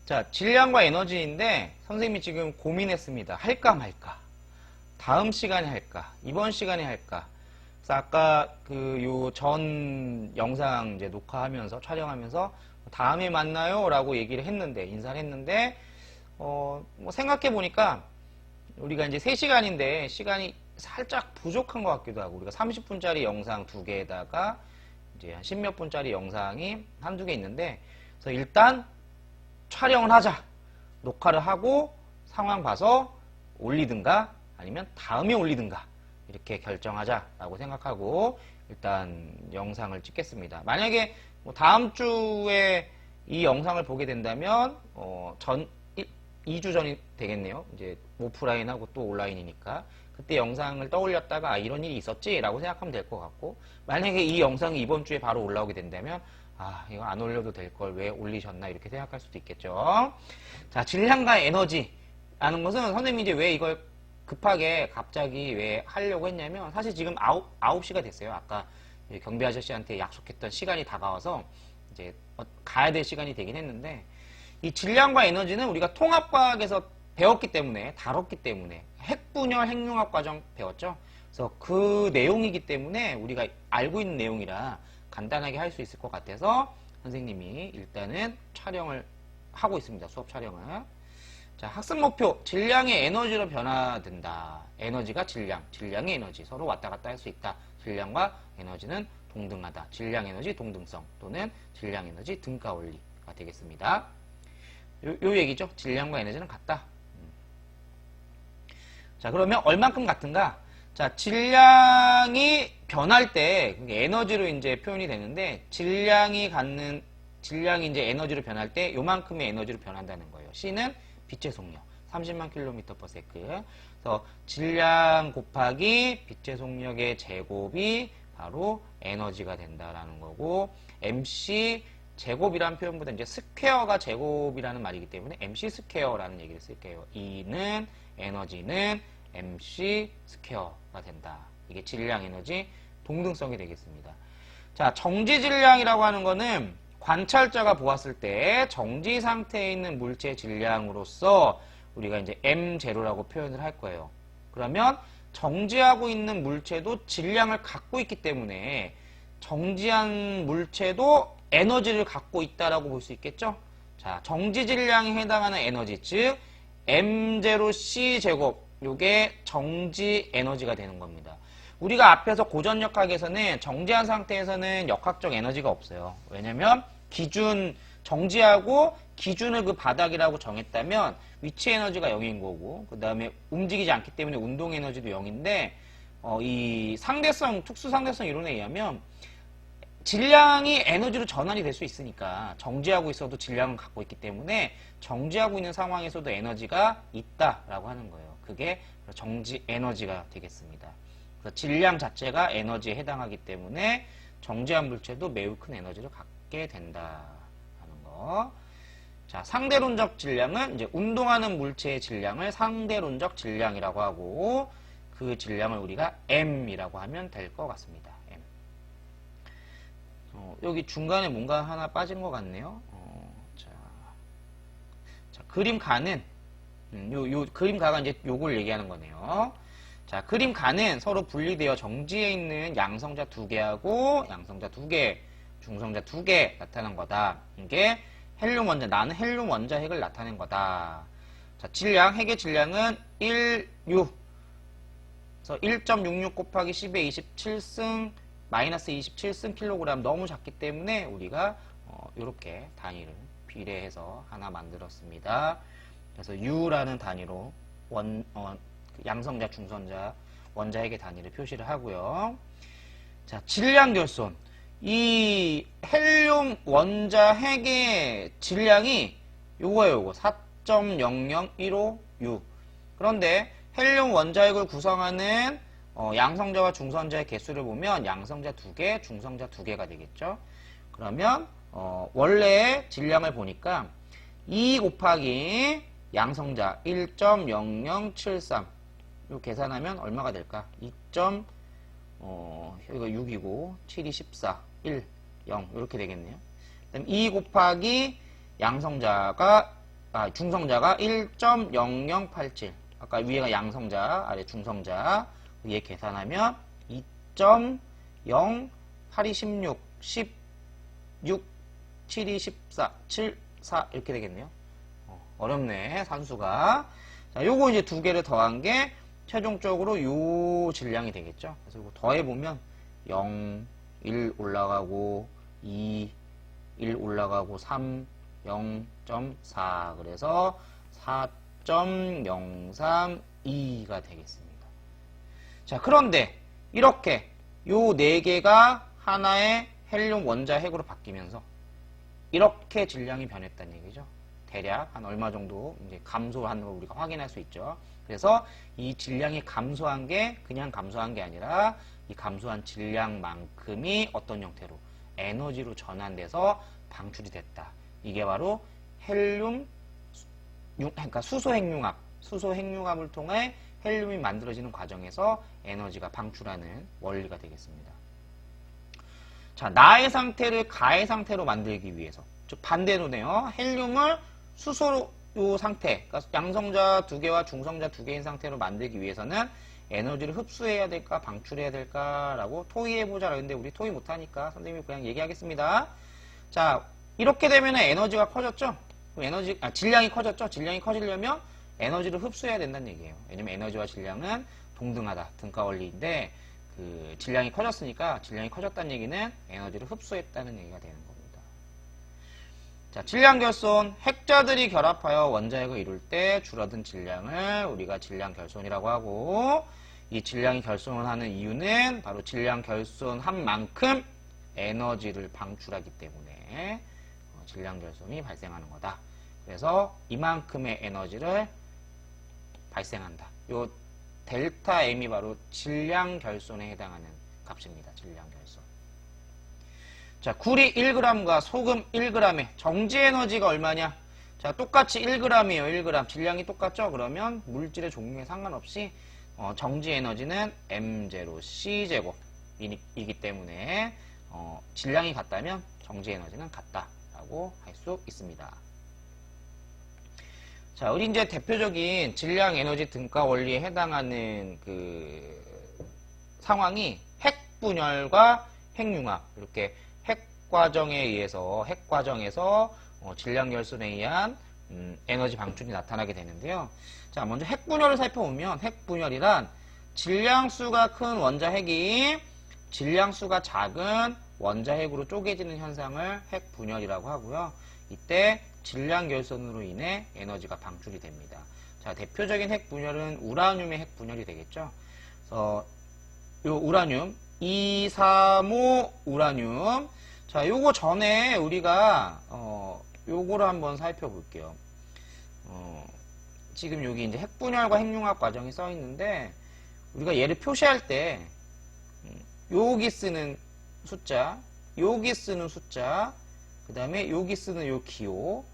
자, 질량과 에너지인데 선생님이 지금 고민했습니다. 할까 말까? 다음 시간에 할까? 이번 시간에 할까? 그래서 아까 요 전 영상 이제 녹화하면서 촬영하면서 다음에 만나요 라고 얘기를 했는데, 인사를 했는데 뭐 생각해 보니까 우리가 이제 3시간인데 시간이 살짝 부족한 것 같기도 하고, 우리가 30분짜리 영상 2개에다가 이제 한 10몇 분짜리 영상이 한두 개 있는데, 그래서 일단 촬영을 하자. 녹화를 하고 상황 봐서 올리든가 아니면 다음에 올리든가 이렇게 결정하자라고 생각하고 일단 영상을 찍겠습니다. 만약에 뭐 다음 주에 이 영상을 보게 된다면 2주 전이 되겠네요. 이제 오프라인하고 또 온라인이니까 그때 영상을 떠올렸다가 아, 이런 일이 있었지 라고 생각하면 될 것 같고, 만약에 이 영상이 이번 주에 바로 올라오게 된다면 아, 이거 안 올려도 될 걸 왜 올리셨나 이렇게 생각할 수도 있겠죠. 자, 질량과 에너지 라는 것은 선생님이 이제 왜 이걸 급하게 갑자기 왜 하려고 했냐면, 사실 지금 9시가 됐어요. 아까 경비 아저씨한테 약속했던 시간이 다가와서 이제 가야 될 시간이 되긴 했는데, 이 질량과 에너지는 우리가 통합과학에서 배웠기 때문에, 다뤘기 때문에, 핵분열 핵융합 과정 배웠죠. 그래서 그 내용이기 때문에 우리가 알고 있는 내용이라 간단하게 할 수 있을 것 같아서 선생님이 일단은 촬영을 하고 있습니다. 수업 촬영을. 자, 학습 목표. 질량의 에너지로 변화된다. 에너지가 질량, 질량의 에너지. 서로 왔다 갔다 할 수 있다. 질량과 에너지는 동등하다. 질량 에너지 동등성 또는 질량 에너지 등가 원리가 되겠습니다. 요 얘기죠. 질량과 에너지는 같다. 자, 그러면 얼만큼 같은가? 자, 질량이 변할 때 에너지로 이제 표현이 되는데, 질량이 이제 에너지로 변할 때 요만큼의 에너지로 변한다는 거예요. C는 빛의 속력 30만 km/s. 그래서 질량 곱하기 빛의 속력의 제곱이 바로 에너지가 된다라는 거고, MC 제곱이라는 표현보다 이제 스퀘어가 제곱이라는 말이기 때문에 MC 스퀘어라는 얘기를 쓸게요. E는 에너지는 MC 스퀘어가 된다. 이게 질량 에너지 동등성이 되겠습니다. 자, 정지 질량이라고 하는 거는 관찰자가 보았을 때 정지 상태에 있는 물체의 질량으로서 우리가 이제 M0라고 표현을 할 거예요. 그러면 정지하고 있는 물체도 질량을 갖고 있기 때문에 정지한 물체도 에너지를 갖고 있다라고 볼 수 있겠죠? 자, 정지 질량에 해당하는 에너지, 즉 M0C 제곱, 요게 정지 에너지가 되는 겁니다. 우리가 앞에서 고전역학에서는 정지한 상태에서는 역학적 에너지가 없어요. 왜냐면 정지하고 기준을 그 바닥이라고 정했다면 위치 에너지가 0인 거고, 그 다음에 움직이지 않기 때문에 운동 에너지도 0인데, 이 특수 상대성 이론에 의하면 질량이 에너지로 전환이 될 수 있으니까 정지하고 있어도 질량을 갖고 있기 때문에 정지하고 있는 상황에서도 에너지가 있다라고 하는 거예요. 그게 정지 에너지가 되겠습니다. 그래서 질량 자체가 에너지에 해당하기 때문에 정지한 물체도 매우 큰 에너지를 갖게 된다는 거. 자, 상대론적 질량은 이제 운동하는 물체의 질량을 상대론적 질량이라고 하고, 그 질량을 우리가 M이라고 하면 될 것 같습니다. M. 여기 중간에 뭔가 하나 빠진 것 같네요. 자, 그림가는 요 그림가가 이제 요걸 얘기하는 거네요. 자, 그림가는 서로 분리되어 정지해 있는 양성자 2개하고 양성자 2개, 중성자 2개 나타난 거다. 이게 헬륨 원자, 나는 헬륨 원자 핵을 나타낸 거다. 자, 질량, 핵의 질량은 1U. 그래서 1.66 곱하기 10의 27승 마이너스 27승 킬로그램, 너무 작기 때문에 우리가 이렇게 단위를 비례해서 하나 만들었습니다. 그래서 U라는 단위로 양성자, 중성자, 원자 핵의 단위를 표시를 하고요. 자, 질량 결손. 이 헬륨 원자 핵의 질량이 요거 4.0015U. 그런데 헬륨 원자 핵을 구성하는 양성자와 중성자의 개수를 보면 양성자 2개, 중성자 2개가 되겠죠. 그러면 원래 질량을 보니까 2 곱하기 양성자 1.0073, 요 계산하면 얼마가 될까? 2. 여기가 6이고 7이 14, 1, 0 이렇게 되겠네요. 그다음 2 곱하기 양성자가 중성자가 1.0087. 아까 위에가 양성자, 아래 중성자. 얘 계산하면 2.08, 16, 16, 72, 14, 7, 4 이렇게 되겠네요. 어렵네, 산수가. 자, 요거 이제 두 개를 더한 게 최종적으로 요 질량이 되겠죠. 그래서 이거 더해보면 0, 1 올라가고 2, 1 올라가고 3, 0.4 그래서 4.032가 되겠습니다. 자, 그런데 이렇게 요 네 개가 하나의 헬륨 원자 핵으로 바뀌면서 이렇게 질량이 변했다는 얘기죠. 대략 한 얼마 정도 이제 감소한 걸 우리가 확인할 수 있죠. 그래서 이 질량이 감소한 게 그냥 감소한 게 아니라 이 감소한 질량만큼이 어떤 형태로 에너지로 전환돼서 방출이 됐다. 이게 바로 헬륨, 그러니까 수소핵융합을 통해 헬륨이 만들어지는 과정에서 에너지가 방출하는 원리가 되겠습니다. 자, 나의 상태를 가의 상태로 만들기 위해서, 즉 반대로네요. 헬륨을 수소 상태, 그러니까 양성자 두 개와 중성자 두 개인 상태로 만들기 위해서는 에너지를 흡수해야 될까 방출해야 될까라고 토의해보자. 그런데 우리 토의 못하니까 선생님이 그냥 얘기하겠습니다. 자, 이렇게 되면 에너지가 커졌죠? 질량이 커졌죠? 질량이 커지려면 에너지를 흡수해야 된다는 얘기예요. 왜냐면 에너지와 질량은 동등하다. 등가 원리인데 그 질량이 커졌으니까 질량이 커졌다는 얘기는 에너지를 흡수했다는 얘기가 되는 겁니다. 자, 질량 결손, 핵자들이 결합하여 원자핵을 이룰 때 줄어든 질량을 우리가 질량 결손이라고 하고, 이 질량이 결손을 하는 이유는 바로 질량 결손한 만큼 에너지를 방출하기 때문에 질량 결손이 발생하는 거다. 그래서 이만큼의 에너지를 발생한다. 요 델타 M이 바로 질량 결손에 해당하는 값입니다. 질량 결손. 자, 구리 1g과 소금 1g의 정지 에너지가 얼마냐? 자, 똑같이 1g이에요. 1g. 질량이 똑같죠? 그러면 물질의 종류에 상관없이 정지 에너지는 M0C제곱이기 때문에 질량이 같다면 정지 에너지는 같다라고 할 수 있습니다. 자, 우리 이제 대표적인 질량 에너지 등가 원리에 해당하는 그 상황이 핵분열과 핵융합, 이렇게 핵과정에서 질량 결손에 의한 에너지 방출이 나타나게 되는데요. 자, 먼저 핵분열을 살펴보면 핵분열이란 질량수가 큰 원자핵이 질량수가 작은 원자핵으로 쪼개지는 현상을 핵분열이라고 하고요. 이때 질량 결손으로 인해 에너지가 방출이 됩니다. 자, 대표적인 핵분열은 우라늄의 핵분열이 되겠죠. 그래서 요 우라늄 235 우라늄. 자, 요거 전에 우리가 요거를 한번 살펴볼게요. 지금 여기 이제 핵분열과 핵융합 과정이 써 있는데 우리가 얘를 표시할 때 여기 쓰는 숫자, 여기 쓰는 숫자, 그 다음에 여기 쓰는 요 기호,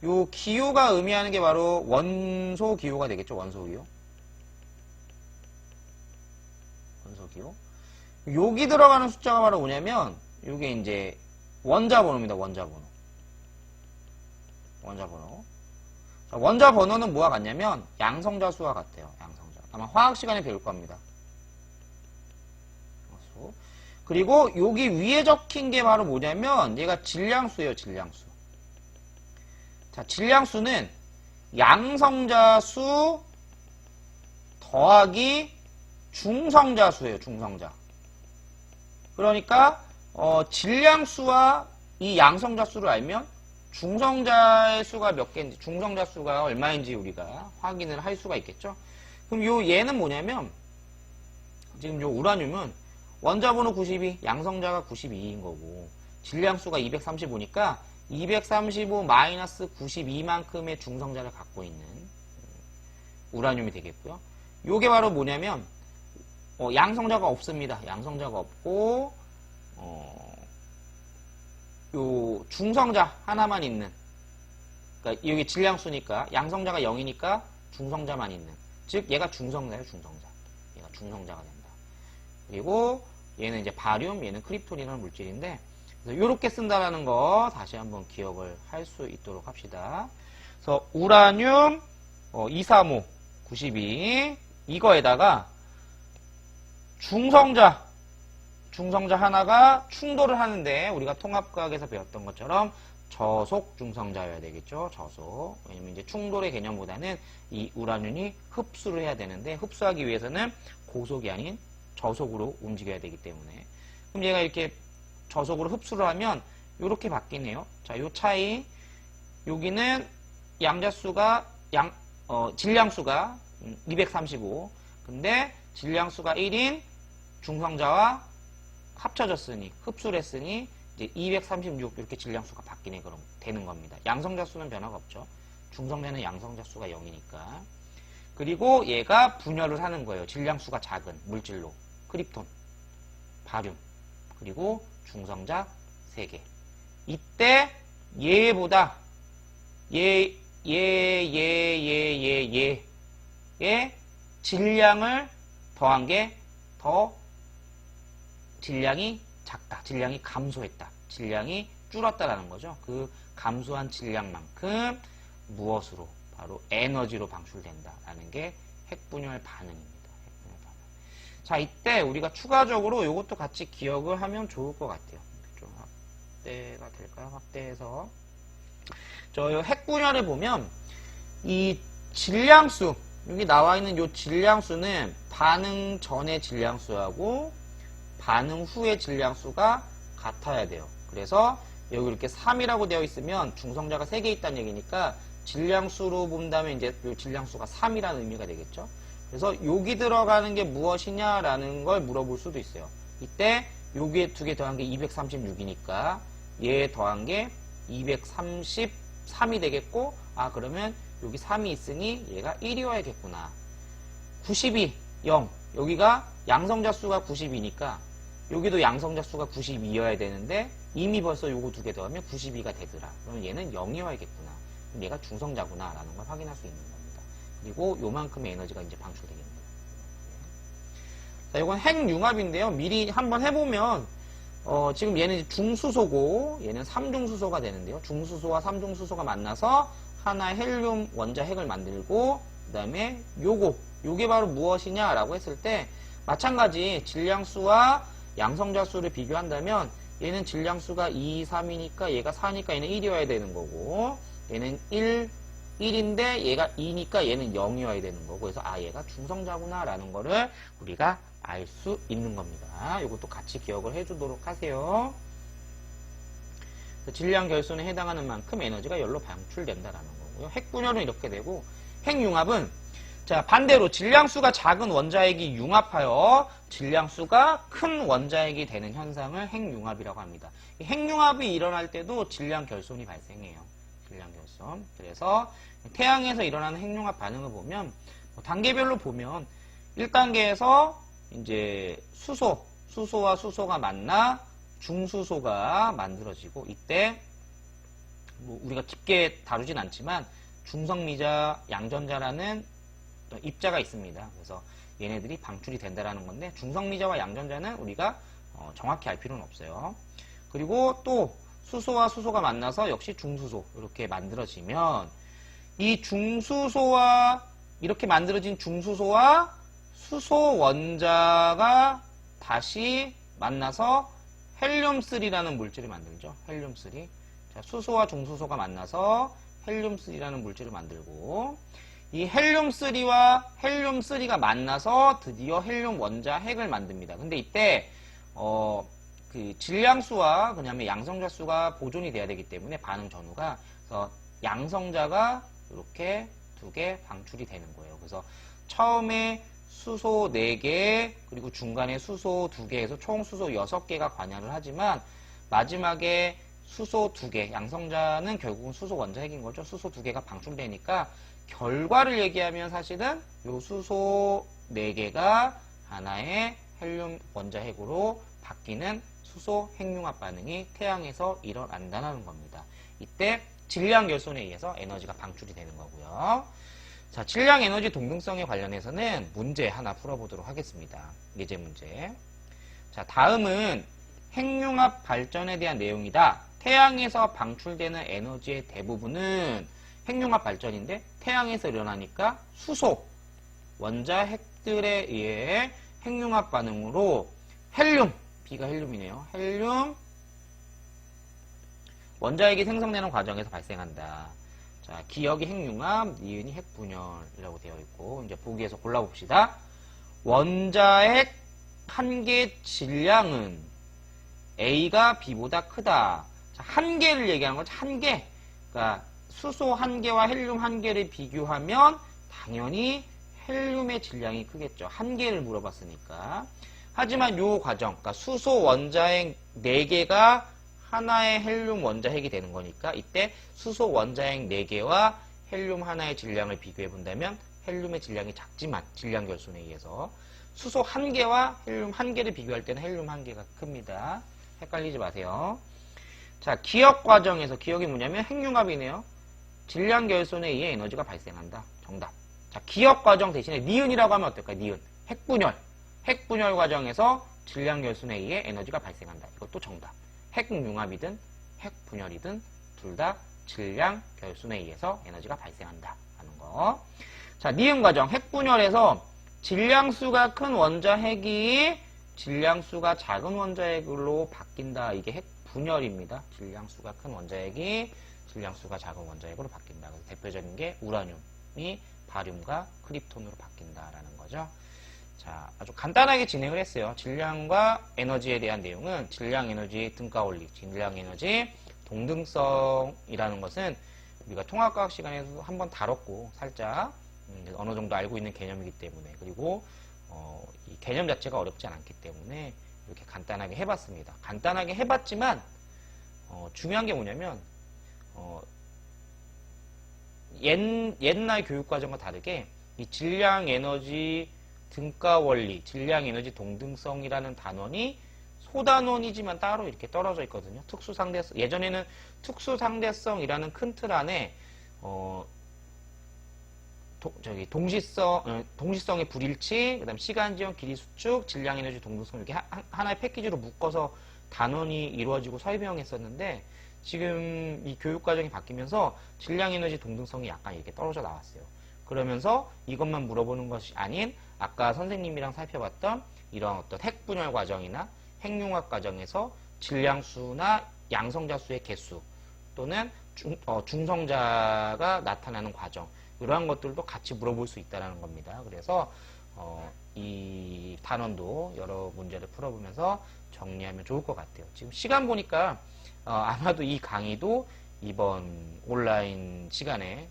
요 기호가 의미하는 게 바로 원소 기호가 되겠죠. 원소 기호. 원소 기호. 여기 들어가는 숫자가 바로 뭐냐면 요게 이제 원자 번호입니다. 원자 번호. 원자 번호. 자, 원자 번호는 뭐와 같냐면 양성자 수와 같아요. 양성자. 아마 화학 시간에 배울 겁니다. 그리고 여기 위에 적힌 게 바로 뭐냐면 얘가 질량수예요. 질량수. 자, 질량수는 양성자 수 더하기 중성자 수예요. 중성자. 그러니까 질량수와 이 양성자 수를 알면 중성자의 수가 몇 개인지, 중성자 수가 얼마인지 우리가 확인을 할 수가 있겠죠. 그럼 얘는 뭐냐면 지금 요 우라늄은 원자 번호 92, 양성자가 92인 거고 질량수가 235니까 235 마이너스 92만큼의 중성자를 갖고 있는 우라늄이 되겠고요. 요게 바로 뭐냐면 양성자가 없습니다. 양성자가 없고 요 중성자 하나만 있는, 그러니까 여기 질량수니까 양성자가 0이니까 중성자만 있는, 즉 얘가 중성자예요. 중성자. 얘가 중성자가 된다. 그리고 얘는 이제 바륨, 얘는 크립톤이라는 물질인데 이렇게 쓴다라는 거 다시 한번 기억을 할 수 있도록 합시다. 그래서 우라늄 235, 92 이거에다가 중성자 하나가 충돌을 하는데 우리가 통합과학에서 배웠던 것처럼 저속 중성자여야 되겠죠. 저속. 왜냐면 이제 충돌의 개념보다는 이 우라늄이 흡수를 해야 되는데 흡수하기 위해서는 고속이 아닌 저속으로 움직여야 되기 때문에. 그럼 얘가 이렇게 저속으로 흡수를 하면 이렇게 바뀌네요. 자, 요 차이. 여기는 양자수가 질량수가 235. 근데 질량수가 1인 중성자와 합쳐졌으니 흡수를 했으니 이제 236 이렇게 질량수가 바뀌네 그럼 되는 겁니다. 양성자 수는 변화가 없죠. 중성자는 양성자 수가 0이니까. 그리고 얘가 분열을 하는 거예요. 질량수가 작은 물질로. 크립톤, 바륨, 그리고 중성자 3개. 이때 얘보다 얘의 질량을 더한 게 더 질량이 작다. 질량이 감소했다. 질량이 줄었다라는 거죠. 그 감소한 질량만큼 무엇으로? 바로 에너지로 방출된다라는 게 핵분열 반응입니다. 핵분열 반응. 자, 이때 우리가 추가적으로 이것도 같이 기억을 하면 좋을 것 같아요. 좀 확대가 될까요? 확대해서. 저 핵분열에 보면 이 질량수, 여기 나와 있는 이 질량수는 반응 전의 질량수하고 반응 후의 질량수가 같아야 돼요. 그래서 여기 이렇게 3이라고 되어 있으면 중성자가 3개 있다는 얘기니까 질량수로 본다면 이제 이 질량수가 3이라는 의미가 되겠죠. 그래서 여기 들어가는 게 무엇이냐라는 걸 물어볼 수도 있어요. 이때 여기에 2개 더한 게 236이니까 얘 더한 게 233이 되겠고, 아 그러면 여기 3이 있으니 얘가 1이어야겠구나. 92, 0. 여기가 양성자 수가 90이니까 여기도 양성자 수가 92여야 되는데 이미 벌써 요거 2개 더하면 92가 되더라. 그러면 얘는 0이어야겠구나. 그럼 얘가 중성자구나 라는 걸 확인할 수 있는 겁니다. 그리고 요만큼의 에너지가 이제 방출되겠네요. 자, 이건 핵융합인데요. 미리 한번 해보면 지금 얘는 중수소고 얘는 3중수소가 되는데요. 중수소와 3중수소가 만나서 하나의 헬륨 원자 핵을 만들고 그 다음에 요게 바로 무엇이냐라고 했을 때 마찬가지 질량수와 양성자 수를 비교한다면 얘는 질량수가 2, 3이니까 얘가 4니까 얘는 1이어야 되는 거고 얘는 1인데 얘가 2니까 얘는 0이어야 되는 거고 그래서 아 얘가 중성자구나 라는 거를 우리가 알 수 있는 겁니다. 이것도 같이 기억을 해주도록 하세요. 질량 결손에 해당하는 만큼 에너지가 열로 방출된다라는 거고요. 핵분열은 이렇게 되고 핵융합은 자 반대로 질량수가 작은 원자핵이 융합하여 질량수가 큰 원자핵이 되는 현상을 핵융합이라고 합니다. 이 핵융합이 일어날 때도 질량 결손이 발생해요. 질량 결손. 그래서 태양에서 일어나는 핵융합 반응을 보면 단계별로 보면 1단계에서 이제 수소와 수소가 만나 중수소가 만들어지고 이때 뭐 우리가 깊게 다루진 않지만 중성미자, 양전자라는 입자가 있습니다. 그래서 얘네들이 방출이 된다라는 건데 중성미자와 양전자는 우리가 정확히 알 필요는 없어요. 그리고 또 수소와 수소가 만나서 역시 중수소 이렇게 만들어지면 이 중수소와 이렇게 만들어진 중수소와 수소 원자가 다시 만나서 헬륨3라는 물질을 만들죠. 헬륨3. 자, 수소와 중수소가 만나서 헬륨3라는 물질을 만들고 이 헬륨3와 헬륨3가 만나서 드디어 헬륨 원자 핵을 만듭니다. 근데 이때 그 질량수와 그다음에 양성자 수가 보존이 돼야 되기 때문에 반응 전후가 그래서 양성자가 이렇게 2개 방출이 되는 거예요. 그래서 처음에 수소 4개 그리고 중간에 수소 2개에서 총 수소 6개가 관여를 하지만 마지막에 수소 2개 양성자는 결국은 수소 원자핵인 거죠. 수소 2개가 방출되니까 결과를 얘기하면 사실은 요 수소 4개가 하나의 헬륨 원자핵으로 바뀌는 수소 핵융합 반응이 태양에서 일어난다는 겁니다. 이때 질량 결손에 의해서 에너지가 방출이 되는 거고요. 자, 질량 에너지 동등성에 관련해서는 문제 하나 풀어보도록 하겠습니다. 예제 문제. 자, 다음은 핵융합 발전에 대한 내용이다. 태양에서 방출되는 에너지의 대부분은 핵융합 발전인데 태양에서 일어나니까 수소, 원자 핵들에 의해 핵융합 반응으로 헬륨, B가 헬륨이네요. 헬륨, 원자핵이 생성되는 과정에서 발생한다. 자, 기역이 핵융합, 니은이 핵분열이라고 되어 있고, 이제 보기에서 골라봅시다. 원자핵 한 개 질량은 A가 B보다 크다. 자, 한 개를 얘기하는 거죠. 한 개. 그러니까 수소 한 개와 헬륨 한 개를 비교하면 당연히 헬륨의 질량이 크겠죠. 한 개를 물어봤으니까. 하지만 요 과정, 그러니까 수소 원자핵 4개가 하나의 헬륨 원자핵이 되는 거니까 이때 수소 원자핵 4개와 헬륨 하나의 질량을 비교해 본다면 헬륨의 질량이 작지만 질량 결손에 의해서 수소 1개와 헬륨 1개를 비교할 때는 헬륨 1개가 큽니다. 헷갈리지 마세요. 자, 기역 과정에서 기역이 뭐냐면 핵융합이네요. 질량 결손에 의해 에너지가 발생한다. 정답. 자, 기역 과정 대신에 니은이라고 하면 어떨까요? 니은. 핵분열. 핵분열 과정에서 질량 결손에 의해 에너지가 발생한다. 이것도 정답. 핵융합이든 핵분열이든 둘 다 질량 결손에 의해서 에너지가 발생한다 하는 거. 자, 니은 과정. 핵분열에서 질량수가 큰 원자핵이 질량수가 작은 원자핵으로 바뀐다. 이게 핵분열입니다. 질량수가 큰 원자핵이 질량수가 작은 원자핵으로 바뀐다. 그래서 대표적인 게 우라늄이 바륨과 크립톤으로 바뀐다라는 거죠. 자, 아주 간단하게 진행을 했어요. 질량과 에너지에 대한 내용은 질량 에너지 등가 원리, 질량 에너지 동등성이라는 것은 우리가 통합과학 시간에도 한번 다뤘고 살짝 어느 정도 알고 있는 개념이기 때문에, 그리고 이 개념 자체가 어렵지 않기 때문에 이렇게 간단하게 해봤습니다. 간단하게 해봤지만 중요한 게 뭐냐면 옛날 교육과정과 다르게 이 질량 에너지 등가 원리, 질량 에너지 동등성이라는 단원이 소단원이지만 따로 이렇게 떨어져 있거든요. 특수상대성, 예전에는 특수상대성이라는 큰 틀 안에 동시성의 불일치, 그 다음 시간지연, 길이 수축, 질량 에너지 동등성 이렇게 하나의 패키지로 묶어서 단원이 이루어지고 설명했었는데 지금 이 교육과정이 바뀌면서 질량 에너지 동등성이 약간 이렇게 떨어져 나왔어요. 그러면서 이것만 물어보는 것이 아닌 아까 선생님이랑 살펴봤던 이런 어떤 핵분열 과정이나 핵융합 과정에서 질량수나 양성자수의 개수 또는 중성자가 나타나는 과정, 이러한 것들도 같이 물어볼 수 있다는 겁니다. 그래서 이 단원도 여러 문제를 풀어보면서 정리하면 좋을 것 같아요. 지금 시간 보니까 아마도 이 강의도 이번 온라인 시간에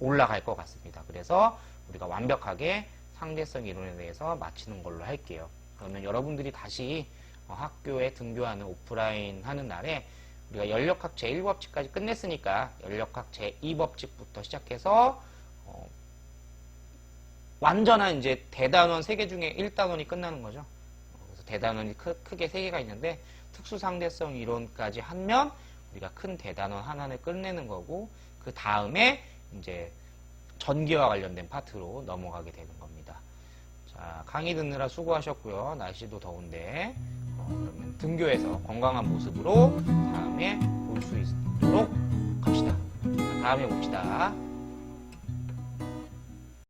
올라갈 것 같습니다. 그래서 우리가 완벽하게 상대성 이론에 대해서 마치는 걸로 할게요. 그러면 여러분들이 다시 학교에 등교하는 오프라인 하는 날에 우리가 연력학 제1법칙까지 끝냈으니까 연력학 제2법칙부터 시작해서 완전한 이제 대단원 3개 중에 1단원이 끝나는 거죠. 그래서 대단원이 크게 3개가 있는데 특수상대성 이론까지 하면 우리가 큰 대단원 하나를 끝내는 거고, 그 다음에 이제 전기와 관련된 파트로 넘어가게 되는 겁니다. 자, 강의 듣느라 수고하셨고요. 날씨도 더운데 그러면 등교해서 건강한 모습으로 다음에 볼 수 있도록 합시다. 다음에 봅시다.